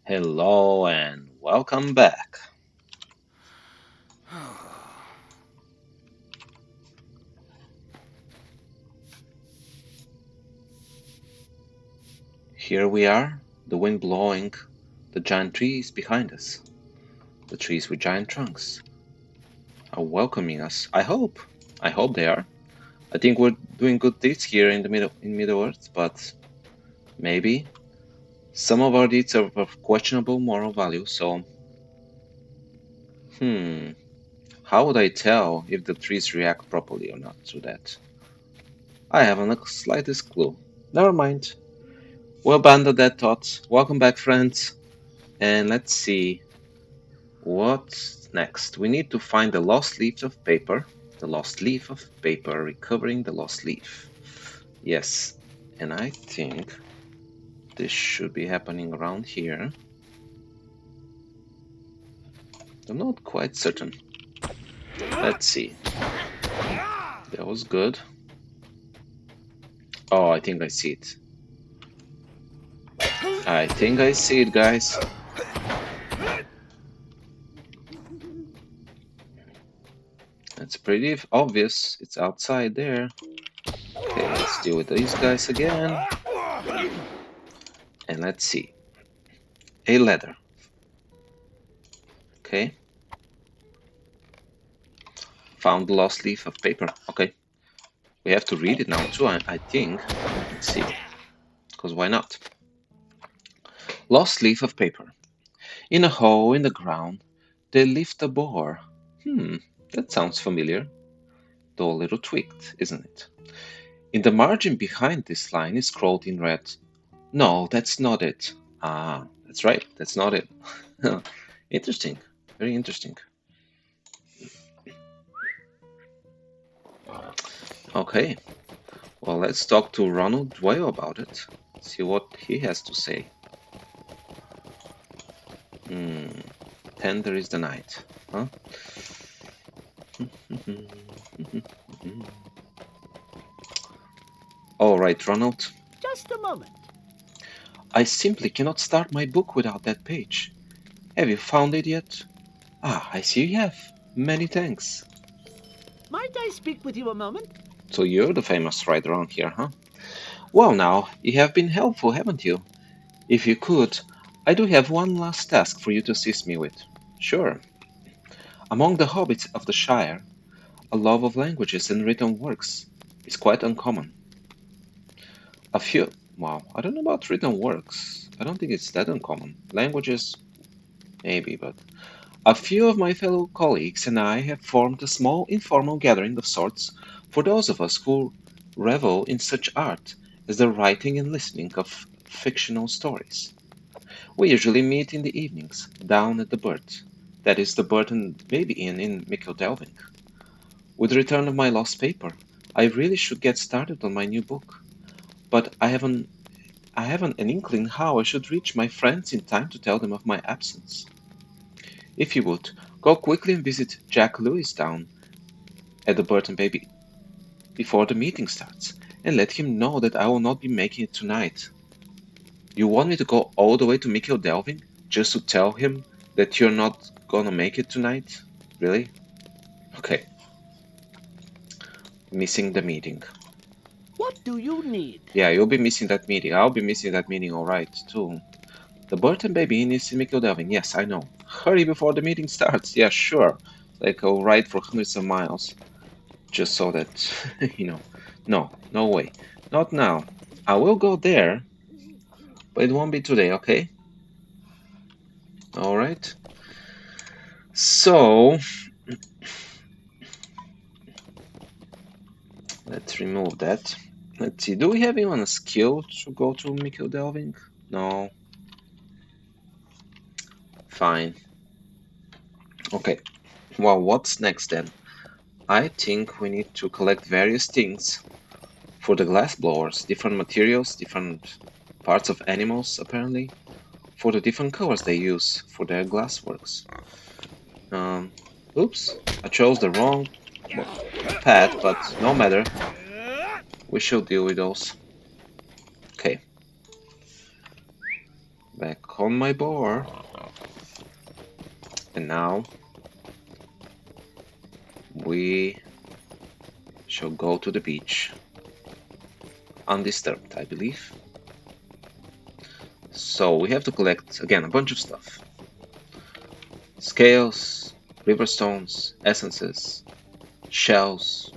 Hello and welcome back. Here we are, the wind blowing, the giant trees behind us, the trees with giant trunks, are welcoming us. I hope. I hope they are. I think we're doing good deeds here in the Middle Earth, but maybe some of our deeds are of questionable moral value. So, how would I tell if the trees react properly or not to that? I haven't the slightest clue. Never mind. We'll abandon that thought. Welcome back, friends. And let's see what's next. We need to find the lost leaf of paper. The lost leaf of paper, recovering the lost leaf. Yes, and I think this should be happening around here. I'm not quite certain. Let's see. That was good. Oh, I think I see it. I think I see it, guys. It's pretty obvious. It's outside there. Okay, let's deal with these guys again. And let's see. A letter. Okay. Found the lost leaf of paper. Okay. We have to read it now too, I think. Let's see. Because why not? Lost leaf of paper. In a hole in the ground, they left a boar. That sounds familiar. Though a little tweaked, isn't it? In the margin behind this line is scrawled in red. No, that's not it. Ah, that's right. That's not it. Interesting. Very interesting. Okay. Well, let's talk to Ronald Dwyer about it. See what he has to say. Tender is the night, huh? All right, Ronald. Just a moment. I simply cannot start my book without that page. Have you found it yet? Ah, I see you have. Many thanks. Might I speak with you a moment? So you're the famous writer around here, huh? Well now, you have been helpful, haven't you? If you could, I do have one last task for you to assist me with. Sure. Among the hobbits of the Shire, a love of languages and written works is quite uncommon. A few, well, I don't know about written works. I don't think it's that uncommon. Languages, maybe, but a few of my fellow colleagues and I have formed a small informal gathering of sorts for those of us who revel in such art as the writing and listening of fictional stories. We usually meet in the evenings down at the Bird, that is the Bird and Baby Inn in Delving. With the return of my lost paper, I really should get started on my new book, but I haven't an inkling how I should reach my friends in time to tell them of my absence. If you would, go quickly and visit Jack Lewis down at the Burton Baby before the meeting starts, and let him know that I will not be making it tonight. You want me to go all the way to Mikhail Delving just to tell him that you're not gonna make it tonight? Really? Okay. Missing the meeting. What do you need? Yeah, you'll be missing that meeting. I'll be missing that meeting, alright, too. The Burton Baby Inn is in Mikhail Delving. Yes, I know. Hurry before the meeting starts. Yeah, sure. Like, I'll ride for hundreds of miles. Just so that, No, no way. Not now. I will go there, but it won't be today, okay? Alright. So, let's remove that. Let's see, do we have even a skill to go to Mikhail Delving? No. Fine. Okay. Well, what's next then? I think we need to collect various things for the glass blowers, different materials, different parts of animals, apparently, for the different colors they use for their glassworks. Oops, I chose the wrong path, but no matter. We shall deal with those. Okay. Back on my board. And now we shall go to the beach. Undisturbed, I believe. So we have to collect, again, a bunch of stuff. Scales, river stones, essences, shells.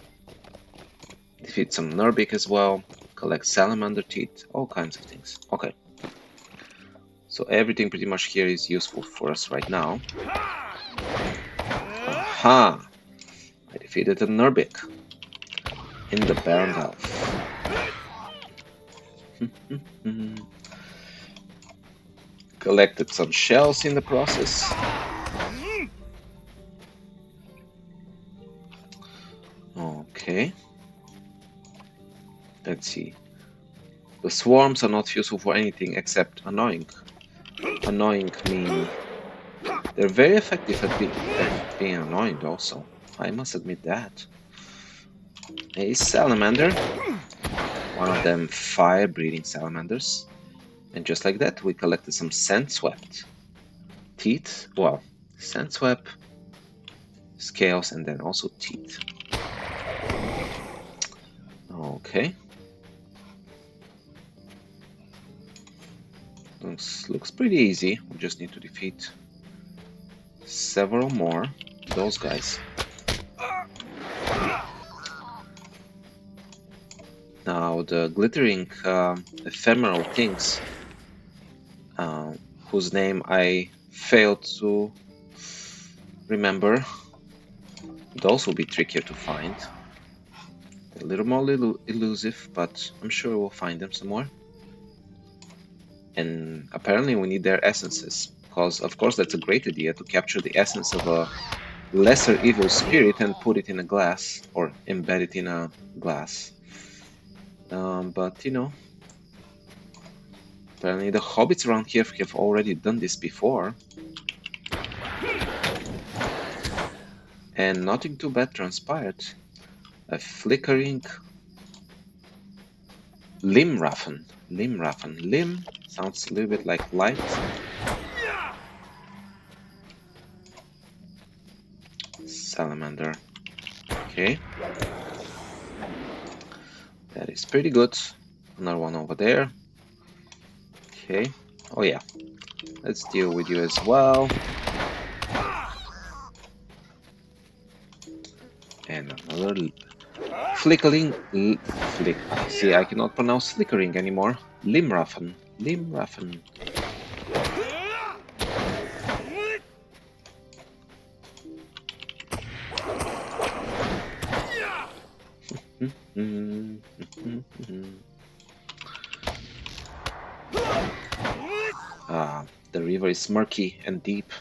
Defeat some Nurbic as well. Collect salamander teeth, all kinds of things. Okay. So everything pretty much here is useful for us right now. Aha! I defeated a Nurbic in the Barren Delve. Collected some shells in the process. Okay. Let's see. The swarms are not useful for anything except annoying. Annoying mean they're very effective at being annoying also. I must admit that. A salamander. One of them fire-breathing salamanders. And just like that, we collected some sand-swept teeth. Well, sand-swept, scales, and then also teeth. Okay. Looks pretty easy. We just need to defeat several more. Those guys. Now the glittering ephemeral things, whose name I failed to remember, those will be trickier to find. A little more elusive, but I'm sure we'll find them somewhere. And apparently we need their essences, because of course that's a great idea to capture the essence of a lesser evil spirit and put it in a glass, or embed it in a glass. But you know, apparently the hobbits around here have already done this before. And nothing too bad transpired. A flickering Limraffen. Lim sounds a little bit like light. Salamander. Okay. That is pretty good. Another one over there. Okay. Oh yeah. Let's deal with you as well. And another flickering. See, I cannot pronounce flickering anymore. Limraffen. The river is murky and deep.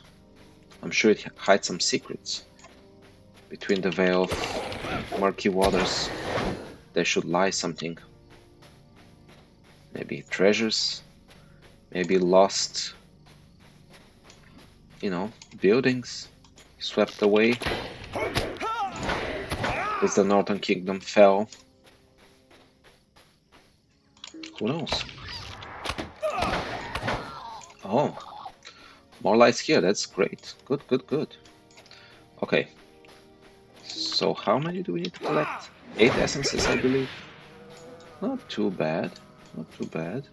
I'm sure it hides some secrets. Between the veil of murky waters, there should lie something. Maybe treasures, maybe lost, buildings swept away as the Northern Kingdom fell. Who knows? Oh, more lights here, that's great. Good. Okay, so how many do we need to collect? 8 essences, I believe. Not too bad. Let's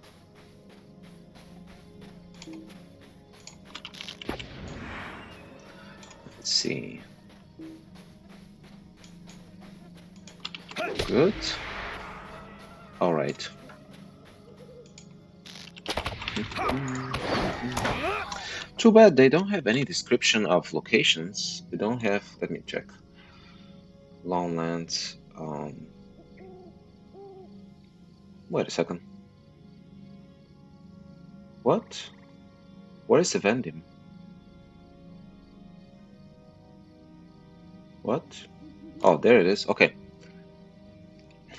see. Good. All right. Too bad they don't have any description of locations. They don't have. Let me check. Longlands. Wait a second. What? Where is Evendim? What? Oh, there it is. Okay.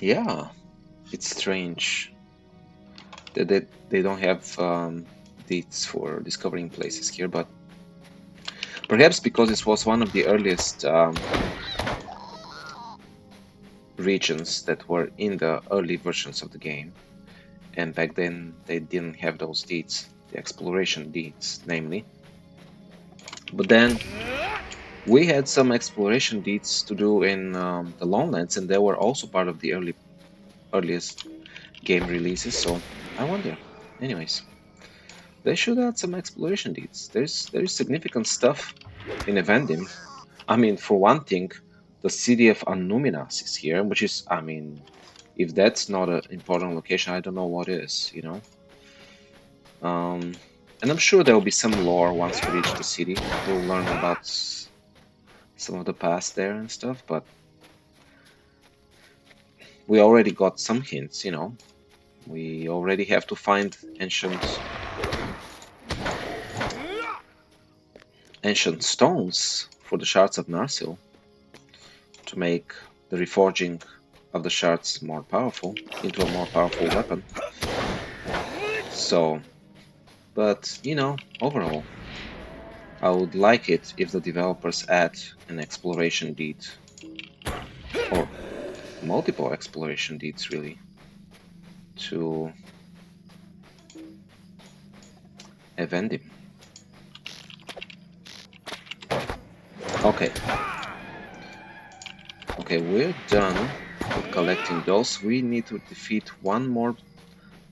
Yeah, it's strange that they don't have deeds for discovering places here, but perhaps because this was one of the earliest regions that were in the early versions of the game, and back then they didn't have those deeds. the exploration deeds, namely. But then we had some exploration deeds to do in the Lowlands, and they were also part of the earliest game releases. So I wonder. Anyways, they should add some exploration deeds. There's significant stuff in Evendim. I mean, for one thing, the city of Annuminas is here, which is, I mean, if that's not an important location, I don't know what is, you know? And I'm sure there will be some lore once we reach the city. We'll learn about some of the past there and stuff, but we already got some hints, you know? We already have to find ancient stones for the shards of Narsil to make the reforging of the shards more powerful, into a more powerful weapon. So, but you know, overall, I would like it if the developers add an exploration deed, or multiple exploration deeds really, to Evendim. Okay. Okay, we're done with collecting those. We need to defeat one more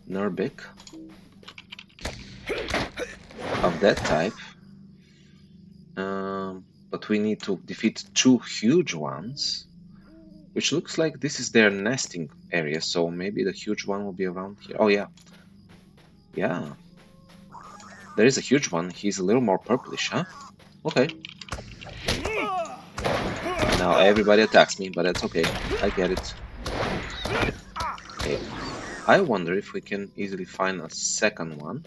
Nurbik of that type. But we need to defeat two huge ones, which looks like this is their nesting area, so maybe the huge one will be around here. Oh yeah. Yeah. There is a huge one. He's a little more purplish, huh? Okay. Now everybody attacks me, but that's okay. I get it. Okay. I wonder if we can easily find a second one.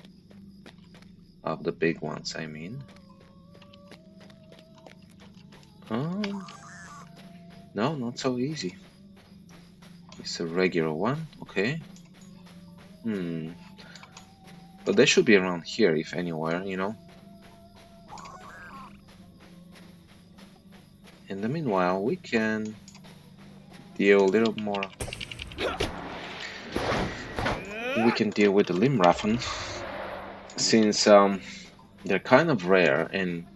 Of the big ones, I mean. No, not so easy. It's a regular one, okay. But they should be around here, if anywhere, you know. In the meanwhile, we can deal a little more. We can deal with the Limraffen, since they're kind of rare, and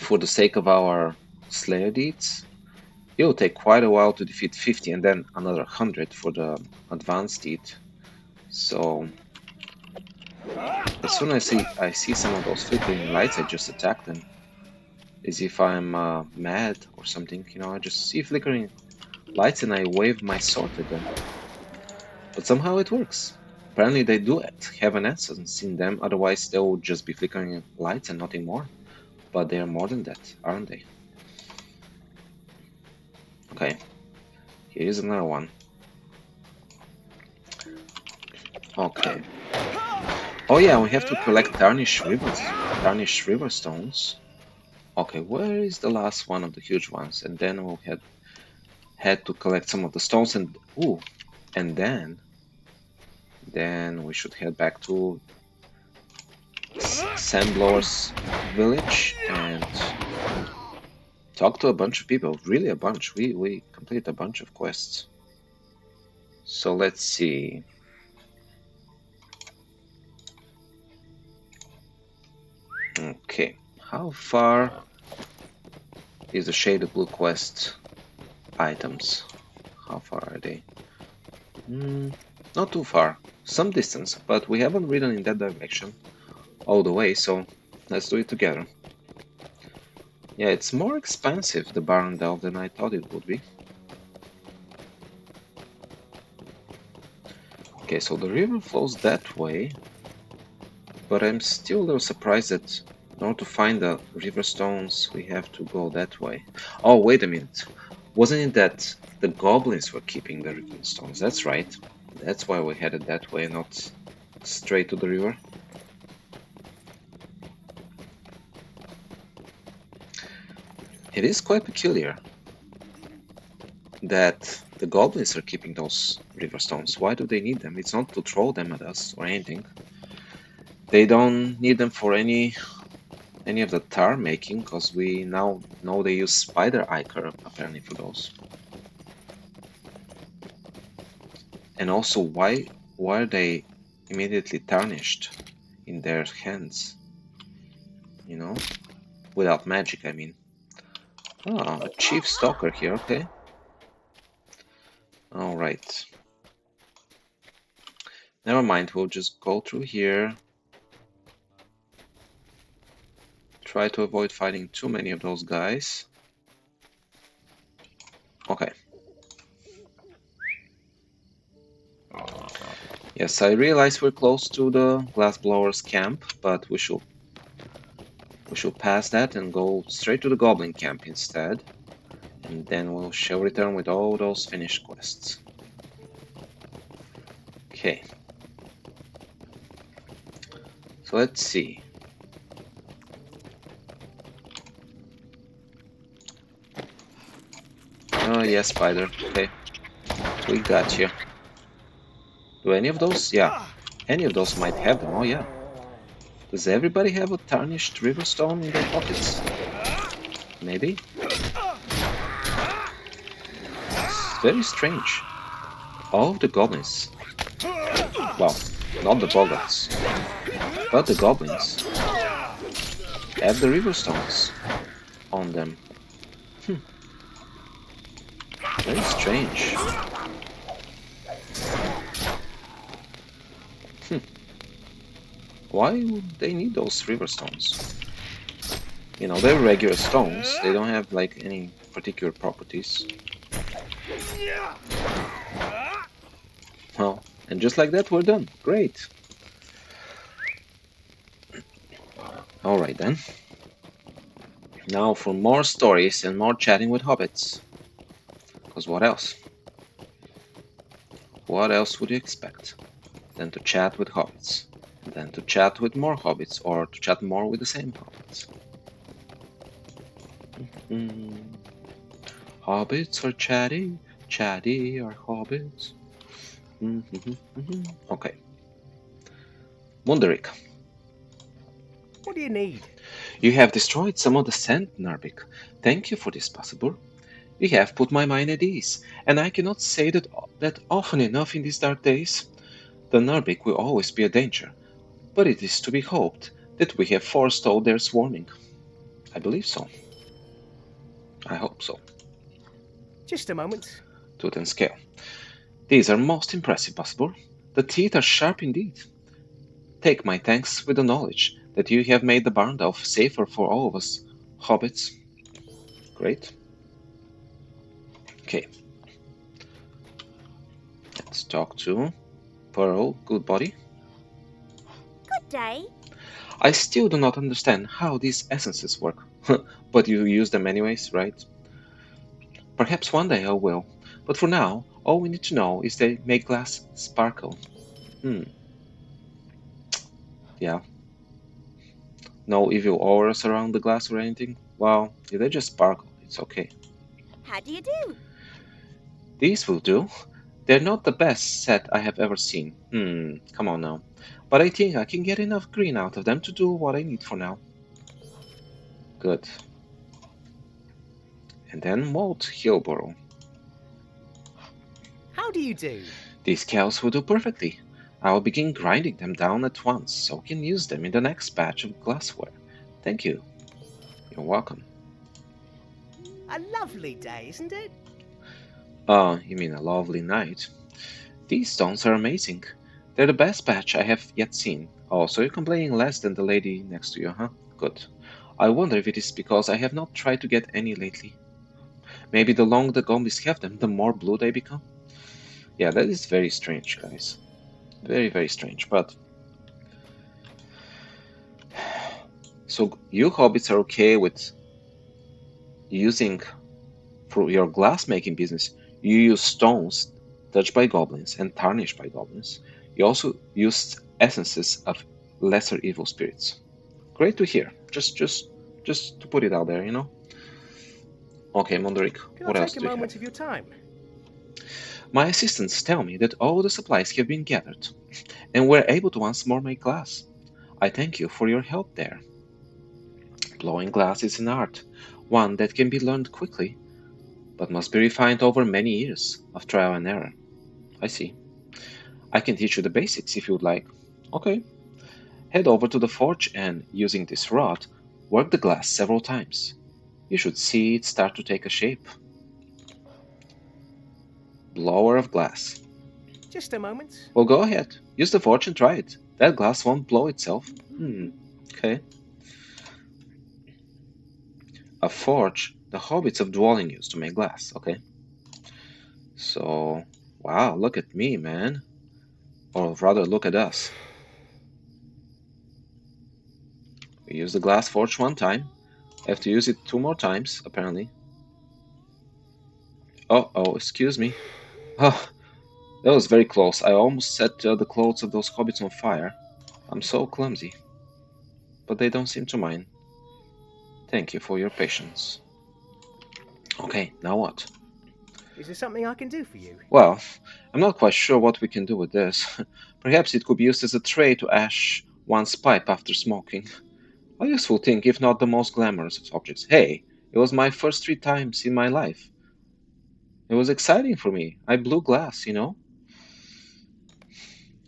for the sake of our Slayer deeds, it will take quite a while to defeat 50 and then another 100 for the advanced deed. So as soon as I see some of those flickering lights, I just attack them. As if I'm mad or something, you know, I just see flickering lights and I wave my sword at them. But somehow it works. Apparently they do have an essence in them, otherwise they would just be flickering lights and nothing more. But they are more than that, aren't they? Okay, here is another one. Okay. Oh yeah, we have to collect tarnished river stones. Okay, where is the last one of the huge ones? And then we'll had to collect some of the stones and and then we should head back to Sandblower's village and talk to a bunch of people. Really a bunch. We completed a bunch of quests. So let's see. Okay, how far is the Shaded Blue quest items? How far are they? Not too far. Some distance, but we haven't ridden in that direction all the way, so let's do it together. Yeah, it's more expensive, the Baron Delve, than I thought it would be. Okay, so the river flows that way, but I'm still a little surprised that in order to find the river stones, we have to go that way. Oh, wait a minute. Wasn't it that the goblins were keeping the river stones? That's right. That's why we headed that way, not straight to the river. It is quite peculiar that the goblins are keeping those river stones. Why do they need them? It's not to throw them at us or anything. They don't need them for any of the tar making, because we now know they use spider ichor apparently for those. And also, why are they immediately tarnished in their hands. You know? Without magic, I mean. Ah, a chief stalker here, okay. Alright. Never mind, we'll just go through here. Try to avoid fighting too many of those guys. Okay. Yes, I realize we're close to the glassblower's camp, but we should pass that and go straight to the goblin camp instead. And then we shall return with all those finished quests. Okay. So let's see. Oh, yes, spider. Okay. We got you. Do any of those? Yeah. Any of those might have them. Oh, yeah. Does everybody have a tarnished riverstone in their pockets? Maybe? It's very strange. All of the goblins. Well, not the boggats. But the goblins have the riverstones on them. Very strange. Why would they need those riverstones? You know, they're regular stones. They don't have like any particular properties. Well, and just like that, we're done. Great. Alright then. Now for more stories and more chatting with hobbits. Because what else? What else would you expect than to chat with hobbits? And then to chat with more hobbits, or to chat more with the same hobbits. Hobbits are chatty, chatty are hobbits. Okay. Munderic. What do you need? You have destroyed some of the sand, Narbik. Thank you for this, possible. You have put my mind at ease, and I cannot say that often enough in these dark days. The Narbik will always be a danger, but it is to be hoped that we have forestalled their swarming. I believe so. I hope so. Just a moment. Tooth and scale. These are most impressive, possible. The teeth are sharp indeed. Take my thanks with the knowledge that you have made the Barndorf safer for all of us, hobbits. Great. Okay. Let's talk to Pearl, good body. Good day. I still do not understand how these essences work, but you use them anyways, right? Perhaps one day I will, but for now, all we need to know is they make glass sparkle. Yeah. No evil auras around the glass or anything? Well, if they just sparkle, it's okay. How do you do? These will do. They're not the best set I have ever seen. Come on now. But I think I can get enough green out of them to do what I need for now. Good. And then Walt Hillborough. How do you do? These cows will do perfectly. I will begin grinding them down at once so we can use them in the next batch of glassware. Thank you. You're welcome. A lovely day, isn't it? You mean a lovely night? These stones are amazing. They're the best batch I have yet seen. Oh, so you're complaining less than the lady next to you, huh? Good. I wonder if it is because I have not tried to get any lately. Maybe the longer the goblins have them, the more blue they become? Yeah, that is very strange, guys. Very, very strange, but... So, you hobbits are okay with using... For your glass-making business, you use stones touched by goblins and tarnished by goblins. You also use essences of lesser evil spirits. Great to hear. Just to put it out there, you know? Okay, Mondrick, Can what I else take a do you moment have? of your time? My assistants tell me that all the supplies have been gathered, and we're able to once more make glass. I thank you for your help there. Blowing glass is an art, one that can be learned quickly, but must be refined over many years of trial and error. I see. I can teach you the basics if you would like. Okay. Head over to the forge and, using this rod, work the glass several times. You should see it start to take a shape. Blower of glass. Just a moment. Well, go ahead. Use the forge and try it. That glass won't blow itself. Okay. A forge, the hobbits of Dwelling used to make glass, okay? So, wow, look at me, man. Or rather, look at us. We use the glass forge one time. Have to use it 2 more times, apparently. Oh, excuse me. Oh, that was very close. I almost set the clothes of those hobbits on fire. I'm so clumsy. But they don't seem to mind. Thank you for your patience. Okay, now what? Is there something I can do for you? Well, I'm not quite sure what we can do with this. Perhaps it could be used as a tray to ash one's pipe after smoking. A useful thing, if not the most glamorous of objects. Hey, it was my first 3 times in my life. It was exciting for me. I blew glass, you know?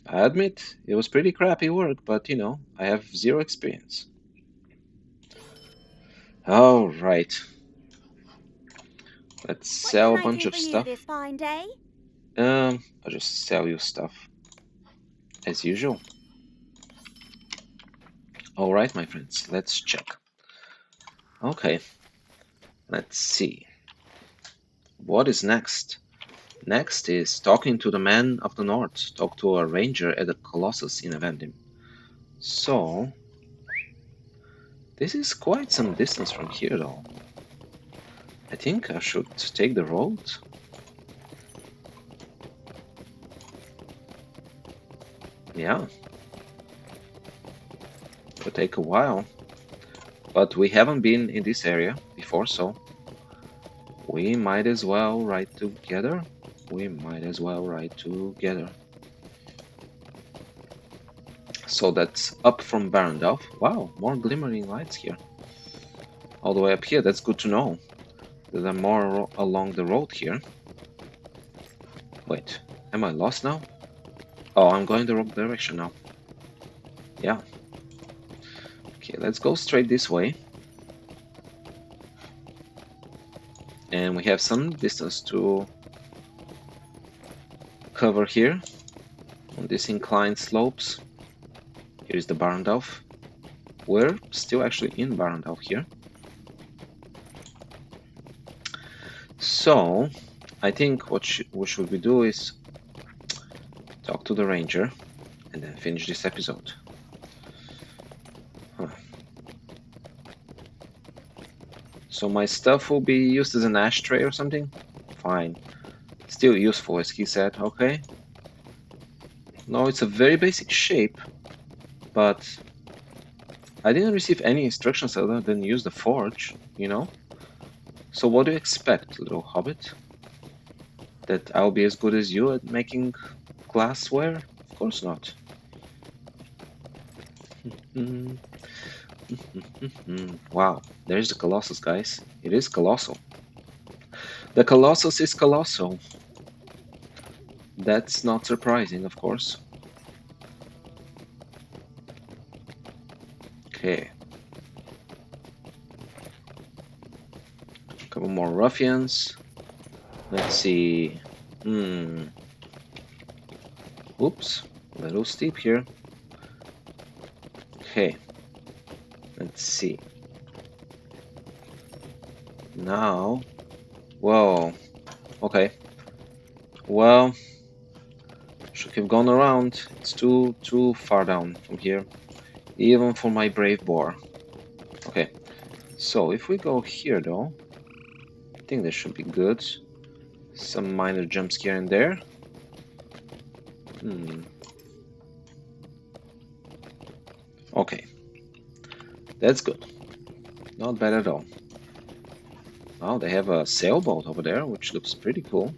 I admit, it was pretty crappy work, but you know, I have 0 experience. Alright. Let's What sell can a I bunch do of for you stuff. this fine day? I'll just sell you stuff. As usual. Alright, my friends, let's check. Okay. Let's see. What is next? Next is talking to the man of the north. Talk to a ranger at the colossus in Avendim. So, this is quite some distance from here though. I think I should take the road. Yeah. Could take a while. But we haven't been in this area before, so we might as well ride together. We might as well ride together. So that's up from Barandov. Wow, more glimmering lights here. All the way up here, that's good to know. There are more along the road here. Wait, am I lost now? Oh, I'm going the wrong direction now. Yeah. Okay, let's go straight this way. And we have some distance to cover here on these inclined slopes. Here's the Barndorf. We're still actually in Barndorf here. So, I think what should we do is talk to the ranger and then finish this episode. Huh. So my stuff will be used as an ashtray or something? Fine. Still useful, as he said, okay? No, it's a very basic shape, but I didn't receive any instructions other than use the forge, you know? So what do you expect, little hobbit? That I'll be as good as you at making glassware? Of course not. Wow, there's the colossus, guys. It is colossal. The colossus is colossal. That's not surprising, of course. Okay. A couple more ruffians. Let's see. Oops, a little steep here. Okay. Let's see. Now. Whoa. Okay. Well, should have gone around. It's too far down from here, even for my brave boar. Okay. So if we go here, though, I think this should be good. Some minor jumps here and there. Okay. That's good. Not bad at all. Oh, they have a sailboat over there, which looks pretty cool.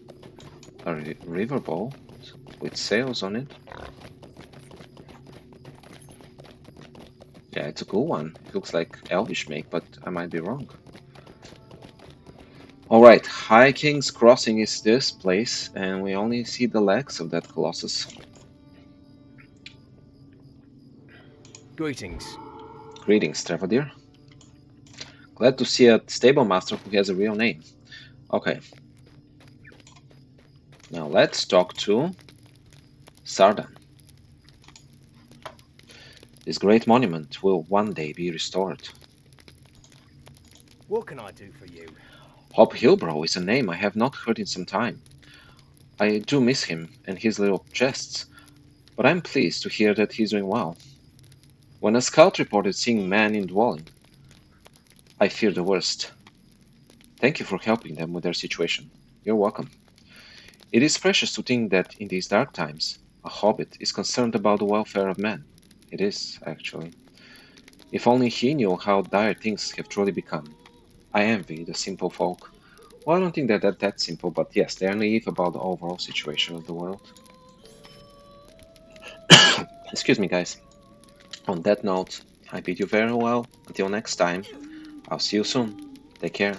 A riverboat with sails on it. Yeah, it's a cool one. It looks like Elvish make, but I might be wrong. Alright, High King's Crossing is this place, and we only see the legs of that colossus. Greetings. Greetings, Trevor. Glad to see a stable master who has a real name. Okay, now let's talk to Sardan. This great monument will one day be restored. What can I do for you? Hob Hilbrow is a name I have not heard in some time. I do miss him and his little chests, but I'm pleased to hear that he's doing well. When a scout reported seeing men in dwelling, I feared the worst. Thank you for helping them with their situation. You're welcome. It is precious to think that in these dark times, a hobbit is concerned about the welfare of men. It is, actually. If only he knew how dire things have truly become. I envy the simple folk. Well, I don't think they're that simple, but yes, they are naive about the overall situation of the world. Excuse me, guys. On that note, I bid you very well. Until next time, I'll see you soon. Take care.